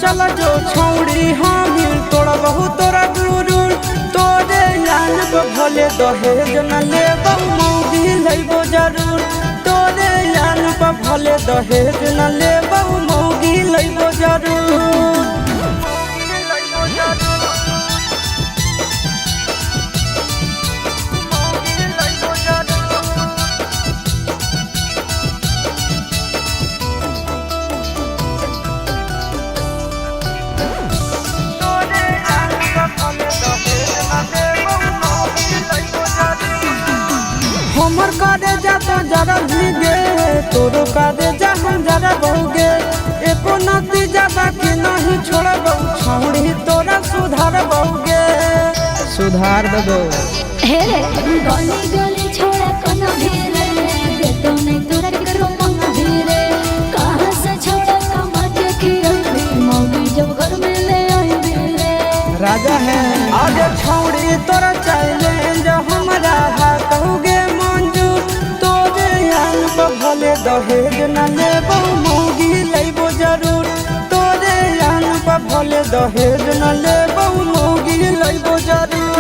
चल जो छौड़ी हामिल तोरा बहुत तोरा गुरूर तोरे यान पे भले दहेज न लेबौ मौगी लइबो जरूर तोरे यान पे भले दहेज न लेबौ मौगी लइबो जरूर। हमर कादे जाता जरा भीगे तोरो कादे जा हम जरा बहुगे एको नतीजा बाकी नहीं छोड़बौ छौड़ी तोरा सुधार बहुगे सुधार देबो हे गली गली छोड़ा कोनो ढेरे देतो नहीं तोरा करो मन ढेरे कहां से छोड़ा कमा के खियबी मौगी जब घर में ले आई रे राजा है आज छौड़ी तोरा चैलेंज हमरा हाथोगे भले दहेज न लेबौ मौगी लइबो जरूर तोरे यान पर भले दहेज न लेबौ मौगी लइबो जरूर।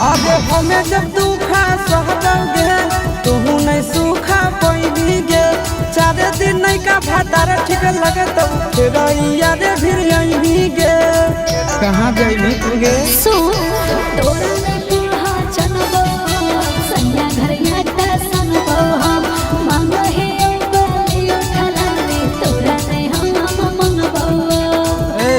अब हमें जब दुखा सहदोगे तुहू नहीं सूखा पैबी गे 4 दिन नहीं का भातार ठीक लगत फिर याद फिर यही गे कहाँ जाइबी तू गे सुन तोरा नहीं पुहा चनबो सैया घर याटा सनबो हम मांग हे बोलियो ठलाने तोरा नहीं हम मंगबो ए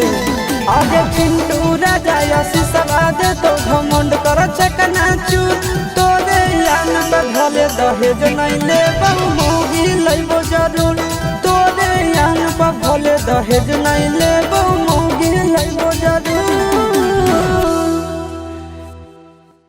आगे चिंटू राजा यसी सवाद तो घमंड कर चकना चूर तोरे यान पे भले दहेज नहीं लेबौ मौगी लइबो जरूर तोरे यान पे भले दहेज नहीं ले